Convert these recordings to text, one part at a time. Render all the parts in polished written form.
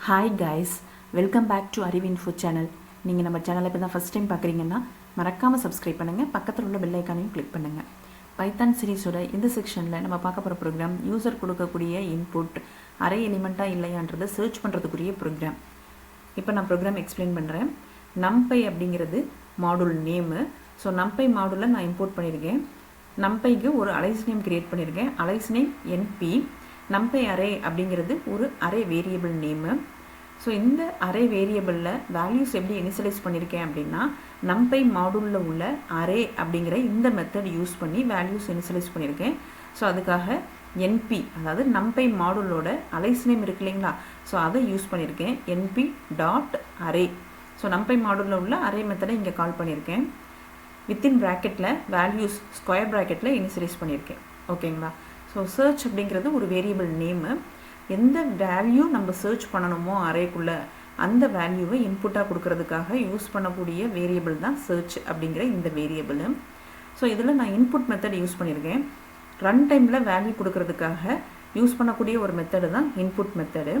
Hi guys, welcome back to ARIVU channel. நீங்கள் நம்ம சேனலை இப்போ தான் ஃபஸ்ட் டைம் பார்க்குறீங்கன்னா மறக்காமல் சப்ஸ்கிரைப் பண்ணுங்கள். பக்கத்தில் உள்ள பெல் ஐக்கானையும் கிளிக் பண்ணுங்கள். பைத்தான் சீரீஸோட இந்த செக்ஷனில் நம்ம பார்க்க போகிற ப்ரோக்ராம் யூசர் கொடுக்கக்கூடிய இன்புட் அரே எலிமெண்ட்டாக இல்லையான்றதை சர்ச் பண்ணுறதுக்குரிய ப்ரோக்ராம். இப்போ நான் ப்ரோக்ராம் எக்ஸ்பிளைன் பண்ணுறேன். NumPy அப்படிங்கிறது மாடூல் நேமு. ஸோ NumPy மாடூலை நான் இம்போர்ட் பண்ணியிருக்கேன். NumPyக்கு ஒரு அலைஸ் நேம் கிரியேட் பண்ணியிருக்கேன். Alias name NP. NumPy array அப்படிங்கிறது ஒரு அரே வேரியபிள் நேமு. ஸோ இந்த அரே வேரியபிளில் வேல்யூஸ் எப்படி இனிஷியலைஸ் பண்ணியிருக்கேன் அப்படின்னா NumPy மாடூலில் உள்ள அரே அப்படிங்கிற இந்த மெத்தட் யூஸ் பண்ணி வேல்யூஸ் இனிஷியலைஸ் பண்ணியிருக்கேன். ஸோ அதுக்காக NP அதாவது NumPy மாடூலோட அலைஸ் நேம் இருக்கு இல்லைங்களா, ஸோ அதை யூஸ் பண்ணியிருக்கேன். NP dot array. So NumPy மாடூலில் உள்ள அரே மெத்தடை இங்கே கால் பண்ணியிருக்கேன். வித்தின் ப்ராக்கெட்டில் வேல்யூஸ் ஸ்கொயர் ப்ராக்கெட்டில் இனிஷியலைஸ் பண்ணியிருக்கேன். ஓகேங்களா. ஸோ சர்ச் அப்படிங்கிறது ஒரு வேரியபிள் நேமு. எந்த வேல்யூ நம்ம சர்ச் பண்ணணுமோ அரேக்குள்ளே அந்த வேல்யூவை இன்புட்டாக கொடுக்கறதுக்காக யூஸ் பண்ணக்கூடிய வேரியபிள் தான் சர்ச் அப்படிங்கிற இந்த வேரியபிள். ஸோ இதில் நான் இன்புட் மெத்தட் யூஸ் பண்ணியிருக்கேன். ரன் டைமில் வேல்யூ கொடுக்கறதுக்காக யூஸ் பண்ணக்கூடிய ஒரு மெத்தடு தான் இன்புட் மெத்தடு.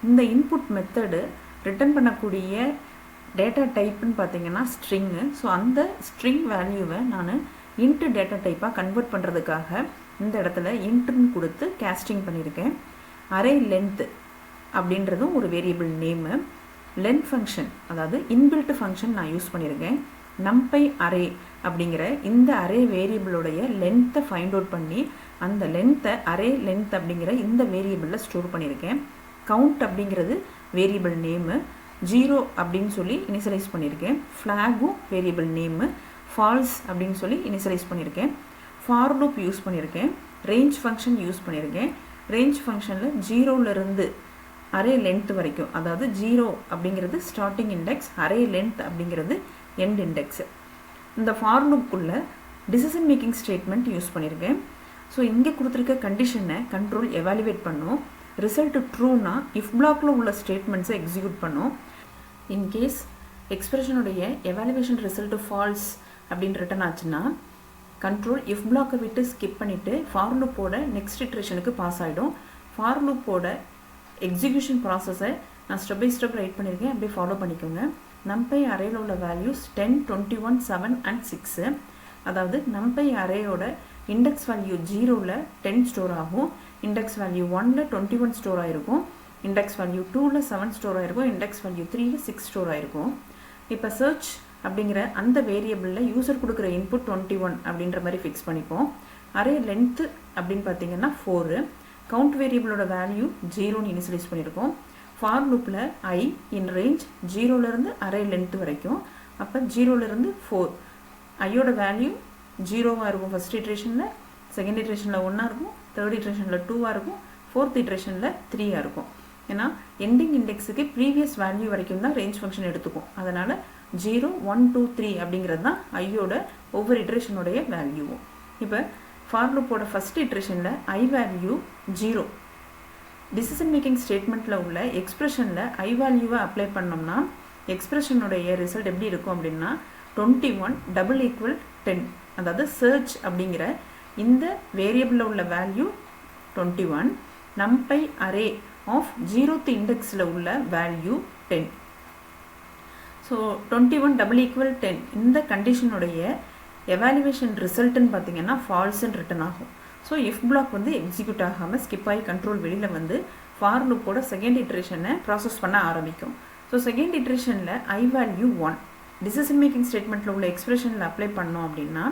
இந்த இன்புட் மெத்தடு ரிட்டர்ன் பண்ணக்கூடிய டேட்டா டைப்புன்னு பார்த்தீங்கன்னா ஸ்ட்ரிங்கு. ஸோ அந்த ஸ்ட்ரிங் வேல்யூவை நான் இன்ட்டு டேட்டா டைப்பாக கன்வெர்ட் பண்ணுறதுக்காக இந்த இடத்துல இன்ட்டுன்னு கொடுத்து கேஸ்டிங் பண்ணியிருக்கேன். அரே லென்த்து அப்படின்றதும் ஒரு வேரியபிள் நேமு. லென்த் ஃபங்க்ஷன் அதாவது இன்பில்ட் ஃபங்க்ஷன் நான் யூஸ் பண்ணியிருக்கேன். NumPy அரே அப்படிங்கிற இந்த அரே வேரியபிளுடைய லென்த்தை ஃபைண்ட் அவுட் பண்ணி அந்த லென்த்தை அரே லென்த் அப்படிங்கிற இந்த வேரியபிளில் ஸ்டோர் பண்ணியிருக்கேன். கவுண்ட் அப்படிங்கிறது வேரியபிள் நேமு. 0 அப்படின்னு சொல்லி இனிஷியலைஸ் பண்ணியிருக்கேன். ஃப்ளாகும் வேரியபிள் நேமு. ஃபால்ஸ் அப்படின்னு சொல்லி இனிஷியலைஸ் பண்ணியிருக்கேன். ஃபார் லூப் யூஸ் பண்ணியிருக்கேன். ரேஞ்ச் ஃபங்க்ஷன் யூஸ் பண்ணியிருக்கேன். ரேஞ்ச் ஃபங்க்ஷனில் 0லேருந்து அரே லென்த் வரைக்கும், அதாவது 0 அப்படிங்கிறது ஸ்டார்டிங் இண்டெக்ஸ், அரே லென்த் அப்படிங்கிறது எண்ட் இண்டெக்ஸு. இந்த ஃபார் லூப்புக்குள்ளே டிசிஷன் மேக்கிங் ஸ்டேட்மெண்ட் யூஸ் பண்ணியிருக்கேன். ஸோ இங்கே கொடுத்துருக்க கண்டிஷனை கண்ட்ரோல் எவாலுவேட் பண்ணும். ரிசல்ட் ட்ரூனா இஃப் பிளாக்ல உள்ள ஸ்டேட்மெண்ட்ஸை எக்ஸிக்யூட் பண்ணும். இன்கேஸ் எக்ஸ்பிரஷனுடைய எவாலுவேஷன் ரிசல்ட் ஃபால்ஸ் அப்படின்னு ரிட்டன் ஆச்சுன்னா கண்ட்ரோல் இஃப் பிளாக்கை விட்டு ஸ்கிப் பண்ணிவிட்டு ஃபார் லூப்போட நெக்ஸ்ட் இட்ரேஷனுக்கு பாஸ் ஆகிடும். ஃபார் லூப்போட எக்ஸிக்யூஷன் ப்ராசஸை நான் ஸ்டெப் பை ஸ்டெப் ரைட் பண்ணியிருக்கேன், அப்படியே ஃபாலோ பண்ணிக்கோங்க. NumPy அரேயில் உள்ள வேல்யூஸ் 10, 21, 7 and 6. அதாவது NumPy அரேயோட இண்டெக்ஸ் வேல்யூ 0ல் 10 ஸ்டோர் ஆகும், இண்டெக்ஸ் வேல்யூ 1ல் 21 ஸ்டோர் ஆகிருக்கும், இண்டெக்ஸ் வேல்யூ 2ல் 7 ஸ்டோர் ஆகிருக்கும், இண்டெக்ஸ் வேல்யூ 3ல் 6 ஸ்டோர் ஆகிருக்கும். இப்போ சர்ச் அப்படிங்கிற அந்த வேரியபிளில் யூசர் கொடுக்குற இன்புட் 21 அப்படின்ற மாதிரி ஃபிக்ஸ் பண்ணிப்போம். அரே லென்த்து அப்படின்னு பார்த்தீங்கன்னா 4. கவுண்ட் வேரியபிளோட வேல்யூ 0ன்னு இனிஷியலைஸ் பண்ணியிருக்கோம். ஃபார் லூப்பில் I இன் ரேஞ்ச் 0லேருந்து அரே லென்த்து வரைக்கும். அப்போ 0லேருந்து 4 ஐயோட வேல்யூ 0வாக இருக்கும் ஃபஸ்ட் இட்ரேஷனில், செகண்ட் இட்ரேஷனில் 1ஆக இருக்கும், தேர்ட் இட்ரேஷனில் 2ஆக இருக்கும், ஃபோர்த் இட்ரேஷனில் 3ஆக இருக்கும். ஏன்னா எண்டிங் இண்டெக்ஸுக்கு ப்ரீவியஸ் வேல்யூ வரைக்கும் தான் ரேஞ்ச் ஃபங்க்ஷன் எடுத்துக்கும். அதனால் 0, 1, 2, 3 அப்படிங்கிறது தான் ஐயோட ஒவ்வொரு இட்ரேஷனுடைய வேல்யூவும். இப்போ ஃபார் லூப்போட ஃபஸ்ட் இட்ரேஷனில் ஐ வேல்யூ 0. டிசிஷன் மேக்கிங் ஸ்டேட்மெண்ட்டில் உள்ள எக்ஸ்பிரஷனில் ஐ வேல்யூவை அப்ளை பண்ணோம்னா எக்ஸ்பிரஷனுடைய ரிசல்ட் எப்படி இருக்கும் அப்படின்னா 21 = 10. அதாவது சர்ச் அப்படிங்கிற இந்த வேரியபிளில் உள்ள value 21, NumPy array of 0th இண்டெக்ஸில் உள்ள வேல்யூ 10. ஸோ 21 = 10 இந்த கண்டிஷனுடைய எவாலுவேஷன் ரிசல்ட்டுன்னு பார்த்தீங்கன்னா ஃபால்ஸ்ன்னு ரிட்டன் ஆகும். ஸோ இஃப் பிளாக் வந்து எக்ஸிக்யூட் ஆகாமல் ஸ்கிப் ஆகி கண்ட்ரோல் வெளியில் வந்து ஃபார் லூப்போட செகண்ட் இட்ரேஷனை ப்ராசஸ் பண்ண ஆரம்பிக்கும். ஸோ செகண்ட் இட்ரேஷனில் ஐ வேல்யூ 1 டிசிஷன் மேக்கிங் ஸ்டேட்மெண்ட்டில் உள்ள எக்ஸ்பிரஷனில் அப்ளை பண்ணோம் அப்படின்னா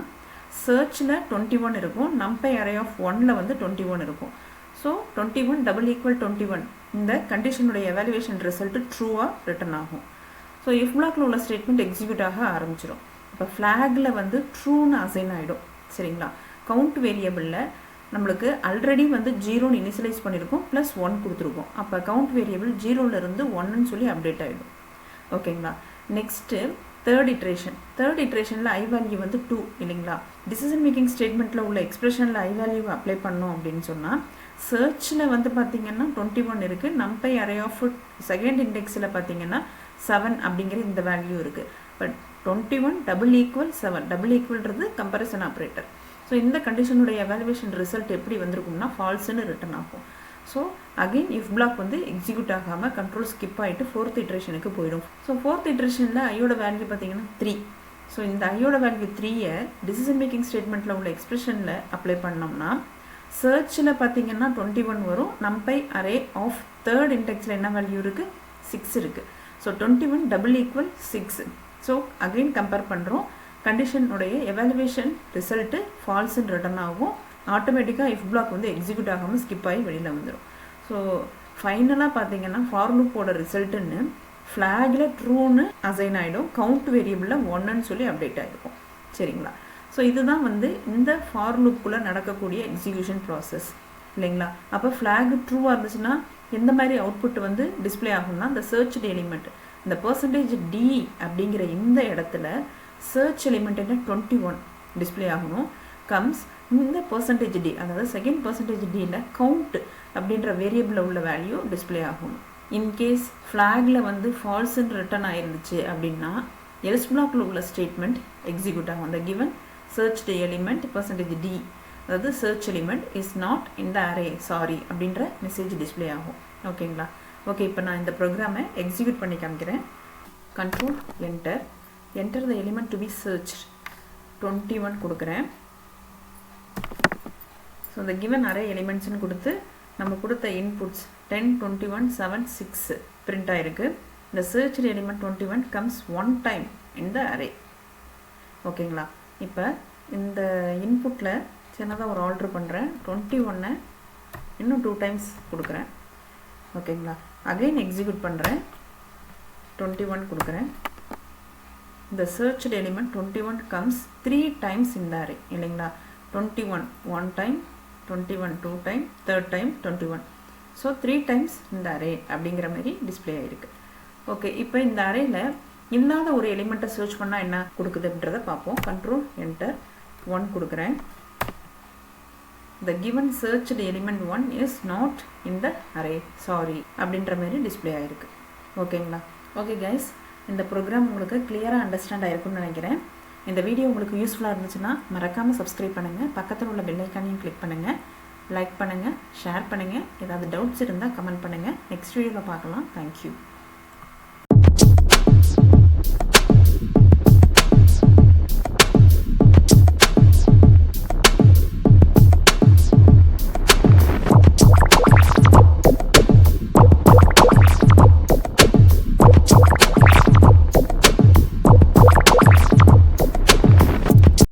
சர்ச்சில் 21 இருக்கும், NumPy அரே ஆஃப் 1ல் வந்து 21 இருக்கும். ஸோ 21 = 21 இந்த கண்டிஷனுடைய எவாலுவேஷன் ரிசல்ட்டு ட்ரூவாக ரிட்டன் ஆகும். ஸோ இஃப் பிளாக்ல உள்ள ஸ்டேட்மெண்ட் எக்ஸிக்யூட் ஆக ஆரம்பிச்சிடும். இப்போ ஃப்ளாகில் வந்து ட்ரூன்னு அசைன் ஆகிடும். சரிங்களா. கவுண்ட் வேரியபிளில் நம்மளுக்கு ஆல்ரெடி வந்து 0ன்னு இனிஷியலைஸ் பண்ணியிருக்கோம், ப்ளஸ் 1 கொடுத்துருக்கோம். அப்போ கவுண்ட் வேரியபிள் 0லேருந்து 1ன்னு சொல்லி அப்டேட் ஆகிடும். ஓகேங்களா. நெக்ஸ்ட்டு தேர்ட் இட்ரேஷனில் ஐ வேல்யூ வந்து 2 இல்லைங்களா. டிசிஷன் மேக்கிங் ஸ்டேட்மெண்ட்டில் உள்ள எக்ஸ்பிரஷனில் ஐ வேல்யூவை அப்ளை பண்ணோம் அப்படின்னு சொன்னால் சர்ச்சில் வந்து பார்த்திங்கன்னா 21 இருக்குது, NumPy அரே ஆஃப் செகண்ட் இண்டெக்ஸில் பார்த்திங்கன்னா 7 அப்படிங்கிற இந்த வேல்யூ இருக்குது. பட் 21 = 7 =ன்றது கம்பேரிசன் ஆப்ரேட்டர். ஸோ இந்த கண்டிஷனுடைய எவாலுவேஷன் ரிசல்ட் எப்படி வந்திருக்கும்னா ஃபால்ஸ்ன்னு ரிட்டன் ஆகும். ஸோ அகெயின் இஃப் பிளாக் வந்து எக்ஸிக்யூட் ஆகாமல் கண்ட்ரோல் ஸ்கிப் ஆகிட்டு ஃபோர்த் இட்ரேஷனுக்கு போயிடும். ஸோ ஃபோர்த் இட்ரேஷனில் ஐயோட வேல்யூ பார்த்தீங்கன்னா 3. ஸோ இந்த ஐயோட வேல்யூ 3-ஐ டிசிஷன் மேக்கிங் ஸ்டேட்மெண்ட்டில் உள்ள எக்ஸ்பிரஷனில் அப்ளை பண்ணோம்னா சர்ச்சில் பார்த்தீங்கன்னா 21 வரும். NumPy அரே ஆஃப் தேர்ட் இன்டெக்ஸில் என்ன வேல்யூ இருக்குது? 6 இருக்குது. So 21 double equal 6. So again compare பண்ணுறோம். கண்டிஷனுடைய எவாலுவேஷன் ரிசல்ட்டு ஃபால்ஸ்ன்னு ரிட்டர்ன் ஆகும். ஆட்டோமேட்டிக்காக இஃப் பிளாக் வந்து எக்ஸிக்யூட் ஆகாமல் ஸ்கிப் ஆகி வெளியில் வந்துடும். ஸோ ஃபைனலாக பார்த்தீங்கன்னா ஃபார் லூப்போட ரிசல்ட்டுன்னு ஃப்ளாகில் ட்ரூன்னு அசைன் ஆகிடும். கவுண்ட் வேரியபிளில் 1ன்னு சொல்லி அப்டேட் ஆகிருக்கும். சரிங்களா? ஸோ இதுதான் வந்து இந்த ஃபார் லூப்புக்குள்ளே நடக்கக்கூடிய எக்ஸிக்யூஷன் ப்ராசஸ் இல்லைங்களா? அப்போ ஃப்ளாக் ட்ரூவாக இருந்துச்சுன்னா எந்த மாதிரி அவுட்புட் வந்து டிஸ்பிளே ஆகும்னா இந்த சர்ச் எலிமெண்ட் இந்த %d அப்படிங்கிற இந்த இடத்துல சர்ச் எலிமெண்ட் என்ன 21 டிஸ்பிளே ஆகணும். கம்ஸ் இந்த %d அதாவது செகண்ட் %dல கவுண்ட் அப்படின்ற வேரியபிளில் உள்ள வேல்யூ டிஸ்பிளே ஆகணும். இன்கேஸ் ஃப்ளாகில் வந்து ஃபால்ஸ்ன்னு ரிட்டர்ன் ஆயிருந்துச்சு அப்படின்னா எல்ஸ் பிளாக்ல உள்ள ஸ்டேட்மெண்ட் எக்ஸிக்யூட் ஆகும். அந்த கிவன் சர்ச்டு எலிமெண்ட் %d அதாவது search element is not in the array sorry அப்படின்ற மெசேஜ் டிஸ்பிளே ஆகும். ஓகேங்களா? ஓகே, இப்போ நான் இந்த ப்ரோக்ராமை எக்ஸிக்யூட் பண்ணி காமிக்கிறேன். Control enter the element to be search 21 கொடுக்குறேன். ஸோ இந்த கிவன் அரே எலிமெண்ட்ஸ்னு கொடுத்து நம்ம கொடுத்த இன்புட்ஸ் 10, 21, 7, 6 பிரிண்ட் ஆகிருக்கு. இந்த search element 21 comes 1 time in the array. ஓகேங்களா? இப்போ இந்த இன்புட்டில் சின்னதாக ஒரு ஆல்ட்ரு பண்ணுறேன். 21 இன்னும் 2 டைம்ஸ் கொடுக்குறேன். ஓகேங்களா? அகைன் எக்ஸிக்யூட் பண்ணுறேன். 21 கொடுக்குறேன். இந்த சர்ச் எலிமெண்ட் 21 கம்ஸ் 3 டைம்ஸ் இந்த அரே இல்லைங்களா? 21 1 time, 21 2 time, third time 21. So 3 times இந்த அரே அப்படிங்கிற மாதிரி டிஸ்பிளே ஆகிருக்கு. ஓகே, இப்போ இந்த அரேயில் இல்லாத ஒரு எலிமெண்ட்டை சர்ச் பண்ணால் என்ன கொடுக்குதுன்றதை பார்ப்போம். கண்ட்ரோல் என்டர் 1 கொடுக்குறேன். the given searched element 1 is not in the array sorry அப்படின்ற மாதிரி டிஸ்பிளே ஆகிருக்கு. ஓகேங்களா? ஓகே கைஸ், இந்த ப்ரோக்ராம் உங்களுக்கு கிளியராக அண்டர்ஸ்டாண்ட் ஆகிருக்குன்னு நினைக்கிறேன். இந்த வீடியோ உங்களுக்கு யூஸ்ஃபுல்லாக இருந்துச்சுன்னா மறக்காமல் சப்ஸ்கிரைப் பண்ணுங்கள். பக்கத்தில் உள்ள பெல் ஐக்கானையும் கிளிக் பண்ணுங்கள். லைக் பண்ணுங்கள், ஷேர் பண்ணுங்கள். ஏதாவது டவுட்ஸ் இருந்தால் கமெண்ட் பண்ணுங்கள். நெக்ஸ்ட் வீடியோவில் பார்க்கலாம். தேங்க்யூ.